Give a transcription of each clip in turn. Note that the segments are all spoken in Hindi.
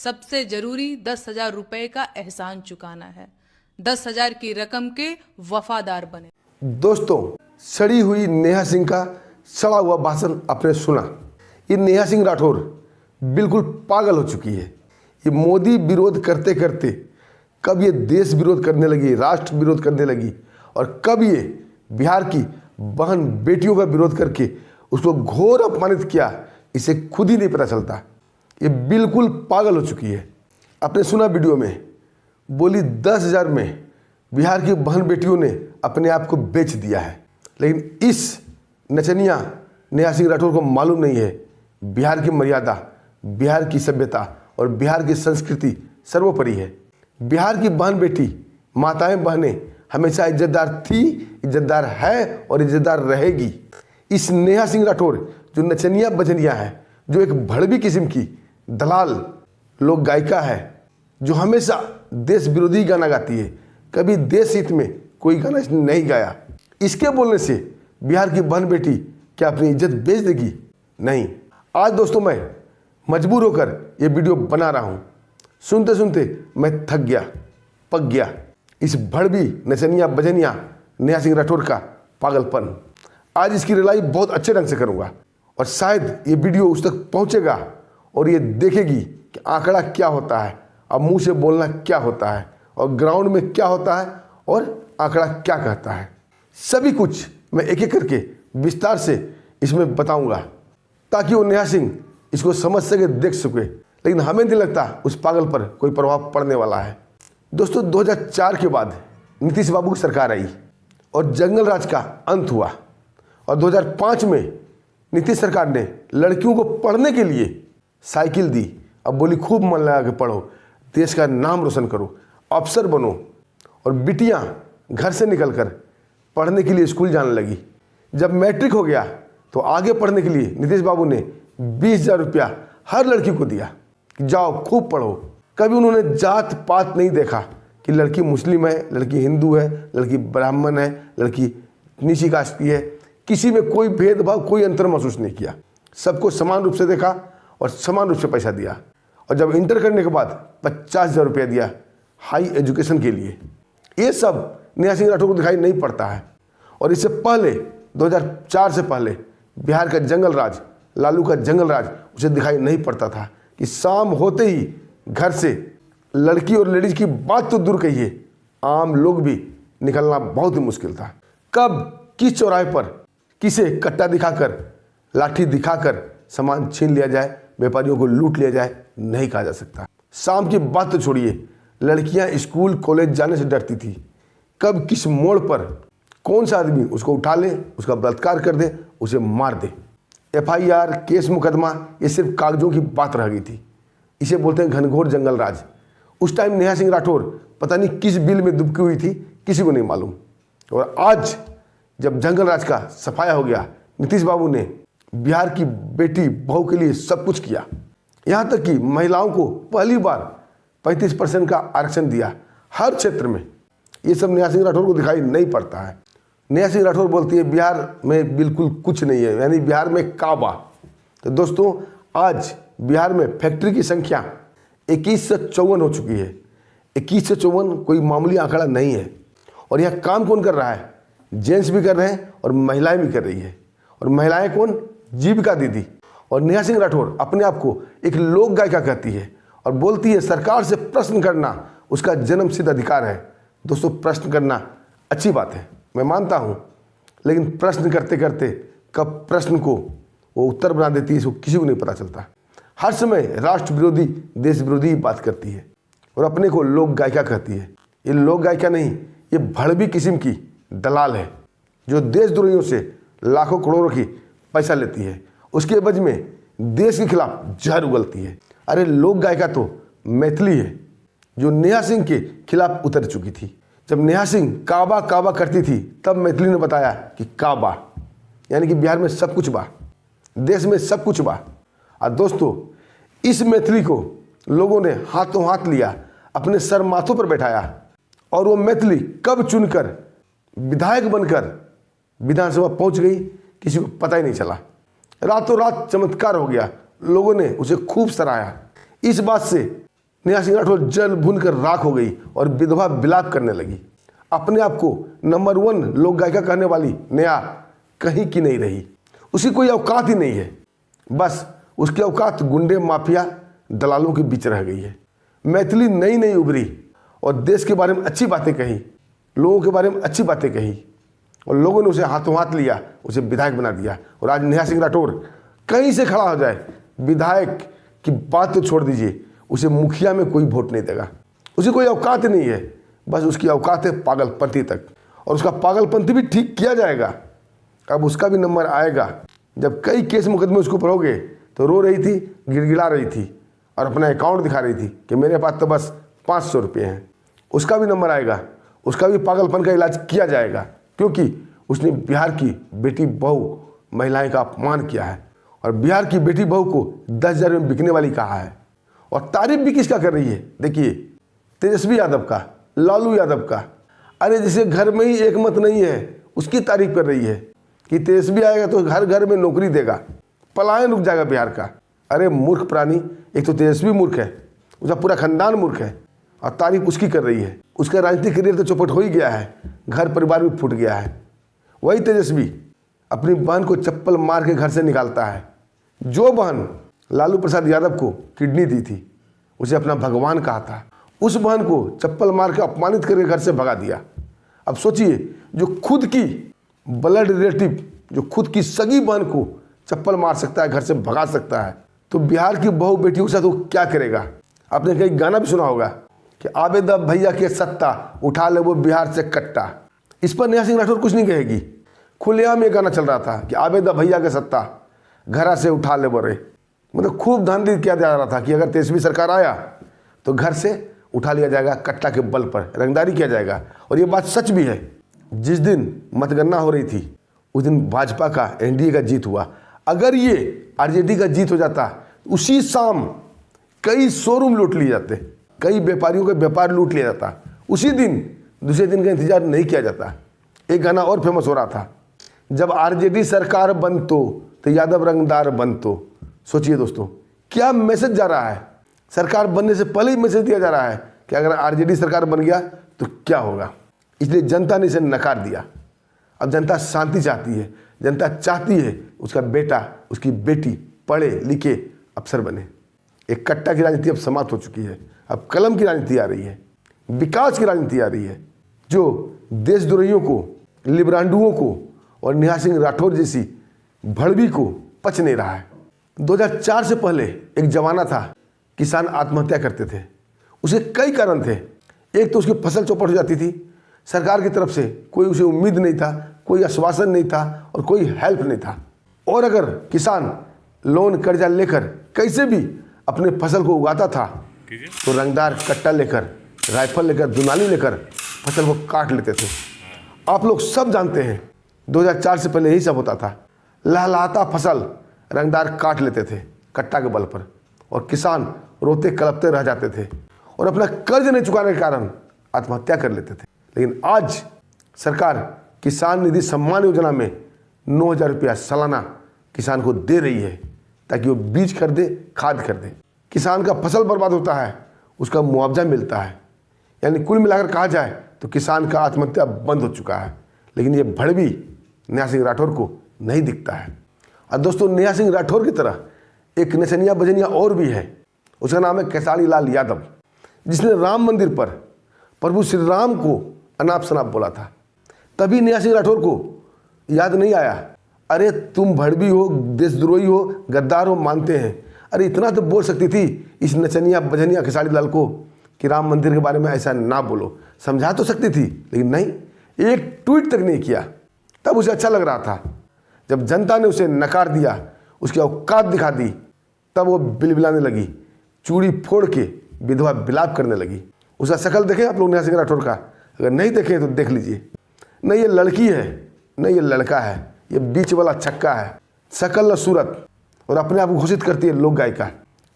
सबसे जरूरी 10,000 रुपए का एहसान चुकाना है। 10,000 की रकम के वफादार बने। दोस्तों, सड़ी हुई नेहा सिंह का सड़ा हुआ भाषण आपने सुना। ये नेहा सिंह राठौर बिल्कुल पागल हो चुकी है। ये मोदी विरोध करते करते कब ये देश विरोध करने लगी, राष्ट्र विरोध करने लगी, और कब ये बिहार की बहन बेटियों का विरोध करके उसको घोर अपमानित किया, इसे खुद ही नहीं पता चलता। ये बिल्कुल पागल हो चुकी है। आपने सुना वीडियो में, बोली 10,000 में बिहार की बहन बेटियों ने अपने आप को बेच दिया है। लेकिन इस नचनिया नेहा सिंह राठौर को मालूम नहीं है बिहार की मर्यादा, बिहार की सभ्यता और बिहार की संस्कृति सर्वोपरि है। बिहार की बहन बेटी, माताएं बहनें हमेशा इज्जतदार थी, इज्जतदार है और इज्जतदार रहेगी। इस नेहा सिंह राठौर जो नचनिया बजनिया है, जो एक भड़वी किस्म की दलाल लोक गायिका है, जो हमेशा देश विरोधी गाना गाती है, कभी देश हित में कोई गाना इसने नहीं गाया। इसके बोलने से बिहार की बहन बेटी क्या अपनी इज्जत बेच देगी? नहीं। आज दोस्तों मैं मजबूर होकर ये वीडियो बना रहा हूँ। सुनते सुनते मैं थक गया, पक गया इस भड़वी नचनिया बजनिया नेहा सिंह राठौर का पागलपन। आज इसकी रिलाई बहुत अच्छे ढंग से करूँगा और शायद ये वीडियो उस तक पहुँचेगा और ये देखेगी कि आंकड़ा क्या होता है, अब मुंह से बोलना क्या होता है और ग्राउंड में क्या होता है और आंकड़ा क्या कहता है। सभी कुछ मैं एक एक करके विस्तार से इसमें बताऊंगा ताकि वो नेहा सिंह इसको समझ सके, देख सके। लेकिन हमें नहीं लगता उस पागल पर कोई प्रभाव पड़ने वाला है। दोस्तों, 2004 के बाद नीतीश बाबू की सरकार आई और जंगल राज का अंत हुआ और 2005 में नीतीश सरकार ने लड़कियों को पढ़ने के लिए साइकिल दी। अब बोली खूब मन लगा के पढ़ो, देश का नाम रोशन करो, अफसर बनो। और बिटियां घर से निकलकर पढ़ने के लिए स्कूल जाने लगी। जब मैट्रिक हो गया तो आगे पढ़ने के लिए नीतीश बाबू ने 20,000 रुपया हर लड़की को दिया कि जाओ खूब पढ़ो। कभी उन्होंने जात पात नहीं देखा कि लड़की मुस्लिम है, लड़की हिंदू है, लड़की ब्राह्मण है, लड़की नीची कास्ट की है। किसी में कोई भेदभाव, कोई अंतर महसूस नहीं किया। सबको समान रूप से देखा और समान रूप से पैसा दिया। और जब इंटर करने के बाद 50,000 रुपया दिया हाई एजुकेशन के लिए। ये सब नेहा सिंह राठौर को दिखाई नहीं पड़ता है। और इससे पहले 2004 से पहले बिहार का जंगल राज, लालू का जंगल राज उसे दिखाई नहीं पड़ता था कि शाम होते ही घर से लड़की और लेडीज की बात तो दूर कहिए, आम लोग भी निकलना बहुत ही मुश्किल था। कब किस चौराहे पर किसे कट्टा दिखाकर, लाठी दिखाकर सामान छीन लिया जाए, व्यापारियों को लूट लिया जाए, नहीं कहा जा सकता। शाम की बात तो छोड़िए, लड़कियां स्कूल कॉलेज जाने से डरती थी। कब किस मोड़ पर कौन सा आदमी उसको उठा ले, उसका बलात्कार कर दे, उसे मार दे। FIR, केस मुकदमा, ये सिर्फ कागजों की बात रह गई थी। इसे बोलते हैं घनघोर जंगल राज। उस टाइम नेहा सिंह राठौर पता नहीं किस बिल में दुबकी हुई थी, किसी को नहीं मालूम। और आज जब जंगल राज का सफाया हो गया, नीतीश बाबू ने बिहार की बेटी बहू के लिए सब कुछ किया। यहाँ तक कि महिलाओं को पहली बार 35% का आरक्षण दिया हर क्षेत्र में। ये सब नेहा सिंह राठौर को दिखाई नहीं पड़ता है। नेहा सिंह राठौर बोलती है बिहार में बिल्कुल कुछ नहीं है, यानी बिहार में काबा। तो दोस्तों, आज बिहार में फैक्ट्री की संख्या 2154 हो चुकी है। 2154 कोई मामूली आंकड़ा नहीं है। और यह काम कौन कर रहा है? जेंट्स भी कर रहे हैं और महिलाएं भी कर रही है। और महिलाएं कौन? जीविका दीदी। और नेहा सिंह राठौर अपने आप को एक लोक गायिका कहती है और बोलती है सरकार से प्रश्न करना उसका जन्मसिद्ध अधिकार है। दोस्तों, प्रश्न करना अच्छी बात है, मैं मानता हूँ। लेकिन प्रश्न करते करते कब प्रश्न को वो उत्तर बना देती है, इसको किसी को नहीं पता चलता। हर समय राष्ट्र विरोधी, देश विरोधी बात करती है और अपने को लोक गायिका कहती है। ये लोक गायिका नहीं, ये भड़वी किस्म की दलाल है जो देशद्रोहियों से लाखों करोड़ों की पैसा लेती है। उसके एवज में देश के खिलाफ जहर उगलती है। अरे लोक गायिका तो मैथिली है जो नेहा सिंह के खिलाफ उतर चुकी थी। जब नेहा सिंह काबा काबा करती थी तब मैथिली ने बताया कि काबा यानी कि बिहार में सब कुछ बा, देश में सब कुछ बा। और दोस्तों, इस मैथिली को लोगों ने हाथों हाथ लिया, अपने सर माथों पर बैठाया और वो मैथिली कब चुनकर विधायक बनकर विधानसभा पहुंच गई, किसी को पता ही नहीं चला। रातों रात चमत्कार हो गया, लोगों ने उसे खूब सराहा। इस बात से नेहा सिंह राठौर जल भून कर राख हो गई और विधवा विलाप करने लगी। अपने आप को नंबर 1 लोक गायिका कहने वाली नेहा कहीं की नहीं रही। उसकी कोई औकात ही नहीं है। बस उसकी औकात गुंडे, माफिया, दलालों के बीच रह गई है। मैथिली नई नई उभरी और देश के बारे में अच्छी बातें कही, लोगों के बारे में अच्छी बातें कही और लोगों ने उसे हाथों हाथ लिया, उसे विधायक बना दिया। और आज नेहा सिंह राठौर कहीं से खड़ा हो जाए, विधायक की बात तो छोड़ दीजिए, उसे मुखिया में कोई वोट नहीं देगा। उसे कोई औकात नहीं है। बस उसकी औकात है पागलपंथी तक, और उसका पागलपंथी भी ठीक किया जाएगा। अब उसका भी नंबर आएगा। जब कई केस मुकदमे उसको पढ़ोगे तो रो रही थी, गिड़गिड़ा रही थी और अपना अकाउंट दिखा रही थी कि मेरे पास तो बस 500 रुपये हैं। उसका भी नंबर आएगा, उसका भी पागलपन का इलाज किया जाएगा, क्योंकि उसने बिहार की बेटी बहू महिलाएं का अपमान किया है और बिहार की बेटी बहू को 10,000 में बिकने वाली कहा है। और तारीफ भी किसका कर रही है? देखिए, तेजस्वी यादव का, लालू यादव का। अरे जिसे घर में ही एक मत नहीं है उसकी तारीफ कर रही है कि तेजस्वी आएगा तो हर घर में नौकरी देगा, पलायन रुक जाएगा बिहार का। अरे मूर्ख प्राणी, एक तो तेजस्वी मूर्ख है, उसका पूरा खानदान मूर्ख है और तारीफ उसकी कर रही है। उसका राजनीतिक करियर तो चौपट हो ही गया है, घर परिवार भी फूट गया है। वही तेजस्वी अपनी बहन को चप्पल मार के घर से निकालता है। जो बहन लालू प्रसाद यादव को किडनी दी थी, उसे अपना भगवान कहा था, उस बहन को चप्पल मार के अपमानित करके घर से भगा दिया। अब सोचिए, जो खुद की ब्लड रिलेटिव, जो खुद की सगी बहन को चप्पल मार सकता है, घर से भगा सकता है, तो बिहार की बहू बेटियों के साथ वो क्या करेगा? आपने कहीं गाना भी सुना होगा कि आबेदा भैया के सत्ता, उठा ले वो बिहार से कट्टा। इस पर नेहा सिंह राठौर कुछ नहीं कहेगी। खुलेआम ये गाना चल रहा था कि आबेदा भैया के सत्ता, घरा से उठा ले बोरे। मतलब खूब धांधली किया जा रहा था कि अगर तेजस्वी सरकार आया तो घर से उठा लिया जाएगा, कट्टा के बल पर रंगदारी किया जाएगा। और ये बात सच भी है। जिस दिन मतगणना हो रही थी उस दिन भाजपा का, एनडीए का जीत हुआ। अगर ये आरजेडी का जीत हो जाता, उसी शाम कई शोरूम लूट लिए जाते, कई व्यापारियों का व्यापार लूट लिया जाता। उसी दिन, दूसरे दिन का इंतजार नहीं किया जाता। एक गाना और फेमस हो रहा था, जब आरजेडी सरकार बनतो तो यादव रंगदार बनतो। सोचिए दोस्तों, क्या मैसेज जा रहा है? सरकार बनने से पहले ही मैसेज दिया जा रहा है कि अगर आरजेडी सरकार बन गया तो क्या होगा। इसलिए जनता ने इसे नकार दिया। अब जनता शांति चाहती है। जनता चाहती है उसका बेटा, उसकी बेटी पढ़े लिखे अफसर बने। एक कट्टा की राजनीति अब समाप्त हो चुकी है। अब कलम की राजनीति आ रही है, विकास की राजनीति आ रही है, जो देशद्रोहियों को, लिब्रांडुओं को और नेहा सिंह राठौर जैसी भड़वी को पच नहीं रहा है। 2004 से पहले एक जमाना था, किसान आत्महत्या करते थे। उसके कई कारण थे। एक तो उसकी फसल चौपट हो जाती थी, सरकार की तरफ से कोई उसे उम्मीद नहीं था, कोई आश्वासन नहीं था और कोई हेल्प नहीं था। और अगर किसान लोन कर्जा लेकर कैसे भी अपने फसल को उगाता था तो रंगदार कट्टा लेकर, राइफल लेकर, दुनाली लेकर फसल को काट लेते थे। आप लोग सब जानते हैं 2004 से पहले यही सब होता था। लहलहाता फसल रंगदार काट लेते थे कट्टा के बल पर और किसान रोते कलपते रह जाते थे और अपना कर्ज नहीं चुकाने के कारण आत्महत्या कर लेते थे। लेकिन आज सरकार किसान निधि सम्मान योजना में 9,000 रुपया सालाना किसान को दे रही है ताकि वो बीज खरीदे, खाद खरीदे। किसान का फसल बर्बाद होता है, उसका मुआवजा मिलता है। यानी कुल मिलाकर कहा जाए तो किसान का आत्महत्या बंद हो चुका है। लेकिन ये भड़वी नेहा सिंह राठौर को नहीं दिखता है। और दोस्तों, नेहा सिंह राठौर की तरह एक नचनिया बजनिया और भी है। उसका नाम है खेसारी लाल यादव, जिसने राम मंदिर पर प्रभु श्री राम को अनाप शनाप बोला था। तभी नेहा सिंह राठौर को याद नहीं आया, अरे तुम भड़वी हो, देशद्रोही हो, गद्दार हो, मानते हैं। अरे इतना तो बोल सकती थी इस नचनिया बजनिया खेसारी लाल को कि राम मंदिर के बारे में ऐसा ना बोलो। समझा तो सकती थी, लेकिन नहीं, एक ट्वीट तक नहीं किया। तब उसे अच्छा लग रहा था। जब जनता ने उसे नकार दिया, उसकी औकात दिखा दी, तब वो बिलबिलाने लगी, चूड़ी फोड़ के विधवा विलाप करने लगी। उसका शक्ल देखें आप लोग नेहा सिंह राठौर का, अगर नहीं देखें तो देख लीजिए। न ये लड़की है न ये लड़का है, ये बीच वाला छक्का है। शकल न सूरत, और अपने आप को घोषित करती है लोक गायिका।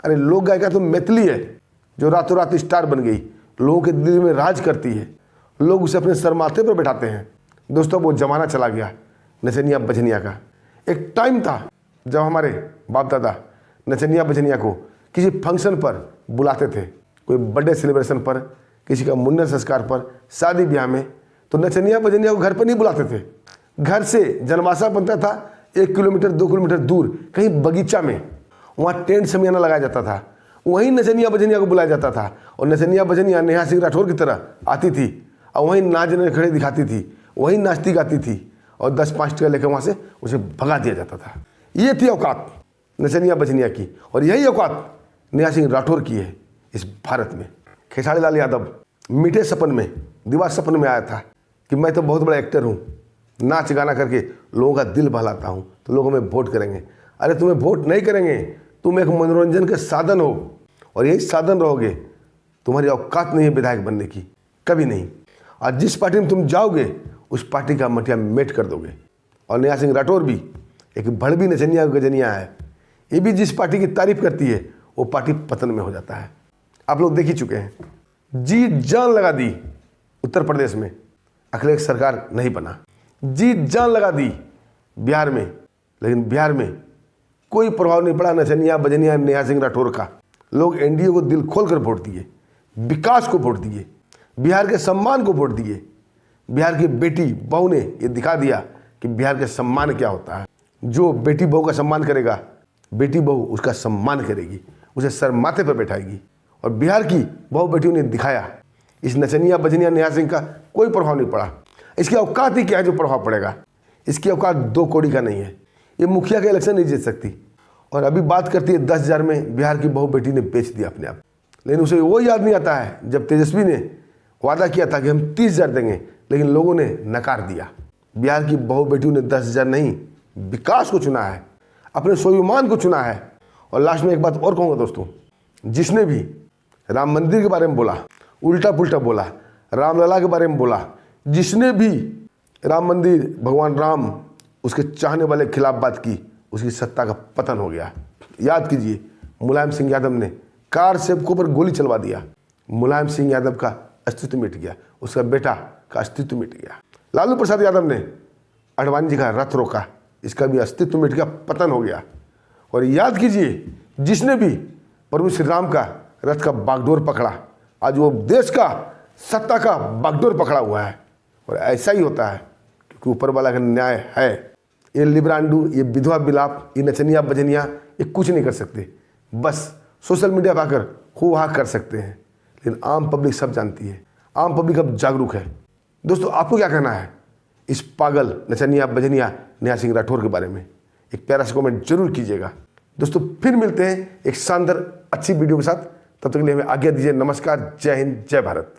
अरे लोक गायिका तो मैथिली है, जो रातों रात स्टार बन गई, लोगों के दिल में राज करती है, लोग उसे अपने सर माथे पर बैठाते हैं। दोस्तों, वो जमाना चला गया नचनिया बजनिया का। एक टाइम था जब हमारे बाप दादा नचनिया बजनिया को किसी फंक्शन पर बुलाते थे कोई बर्थडे सेलिब्रेशन पर, किसी का मुंडन संस्कार पर, शादी ब्याह में, तो नचनिया बजनिया को घर पर नहीं बुलाते थे। घर से जनवासा बनता था 1 किलोमीटर 2 किलोमीटर दूर कहीं बगीचा में, वहाँ टेंट समियाना लगाया जाता था, वहीं नचनिया बजनिया को बुलाया जाता था। और नचनिया बजनिया नेहा सिंह राठौर की तरह आती थी और वहीं नाच खड़े दिखाती थी, वहीं नाचती गाती थी और 10-5 टका लेकर वहाँ से उसे भगा दिया जाता था। ये थी औकात नचनिया बजनिया की, और यही औकात नेहा सिंह राठौर की है इस भारत में। खेसारी लाल यादव मीठे सपन में, दीवार सपन में आया था कि मैं तो बहुत बड़ा एक्टर हूँ, नाच गाना करके लोगों का दिल बहलाता हूँ, तो लोग हमें वोट करेंगे। अरे तुम्हें वोट नहीं करेंगे, तुम एक मनोरंजन के साधन हो और यही साधन रहोगे। तुम्हारी औकात नहीं है विधायक बनने की, कभी नहीं। और जिस पार्टी में तुम जाओगे उस पार्टी का मटिया मेट कर दोगे। और नेहा सिंह राठौर भी एक भड़वी नचनिया गजनिया है, ये भी जिस पार्टी की तारीफ करती है वो पार्टी पतन में हो जाता है। आप लोग देख ही चुके हैं, जी जान लगा दी उत्तर प्रदेश में, अखिलेश सरकार नहीं बना। जी जान लगा दी बिहार में, लेकिन बिहार में कोई प्रभाव नहीं पड़ा नचनिया बजनिया नेहा सिंह राठौर का। लोग एनडीए को दिल खोल कर वोट दिए, विकास को वोट दिए, बिहार के सम्मान को वोट दिए। बिहार की बेटी बहू ने ये दिखा दिया कि बिहार के सम्मान क्या होता है। जो बेटी बहू का सम्मान करेगा, बेटी बहू उसका सम्मान करेगी, उसे सर माथे पर बैठाएगी। और बिहार की बहू बेटियों ने दिखाया, इस नचनिया बजनिया नेहा सिंह का कोई प्रभाव नहीं पड़ा। इसकी औकात ही क्या है जो प्रभाव पड़ेगा? इसकी औकात 2 कौड़ी का नहीं है। ये मुखिया का इलेक्शन नहीं जीत सकती। और अभी बात करती है 10,000 में बिहार की बहू बेटी ने बेच दिया अपने आप। लेकिन उसे वो याद नहीं आता है जब तेजस्वी ने वादा किया था कि हम 30,000 देंगे, लेकिन लोगों ने नकार दिया। बिहार की बहू बेटियों ने 10,000 नहीं, विकास को चुना है, अपने स्वाभिमान को चुना है। और लास्ट में एक बात और कहूँगा दोस्तों, जिसने भी राम मंदिर के बारे में बोला, उल्टा पुल्टा बोला, रामलला के बारे में बोला, जिसने भी राम मंदिर, भगवान राम, उसके चाहने वाले खिलाफ बात की, उसकी सत्ता का पतन हो गया। याद कीजिए, मुलायम सिंह यादव ने कार सेवकों पर गोली चलवा दिया, मुलायम सिंह यादव का अस्तित्व मिट गया, उसका बेटा का अस्तित्व मिट गया। लालू प्रसाद यादव ने आडवाणी जी का रथ रोका, इसका भी अस्तित्व मिट गया, पतन हो गया। और याद कीजिए, जिसने भी प्रभु श्री राम का रथ का बागडोर पकड़ा, आज वो देश का सत्ता का बागडोर पकड़ा हुआ है। और ऐसा ही होता है क्योंकि ऊपर वाला का न्याय है। ये लिब्रांडू, ये विधवा विलाप, ये नचनिया बजनिया, ये कुछ नहीं कर सकते। बस सोशल मीडिया पर आकर हो हा कर सकते हैं, लेकिन आम पब्लिक सब जानती है, आम पब्लिक अब जागरूक है। दोस्तों, आपको क्या कहना है इस पागल नचनिया बजनिया नेहा सिंह राठौर के बारे में? एक प्यारा सा कमेंट जरूर कीजिएगा। दोस्तों, फिर मिलते हैं एक शानदार अच्छी वीडियो के साथ। तब तक के लिए हमें आज्ञा दीजिए। नमस्कार, जय हिंद, जय भारत।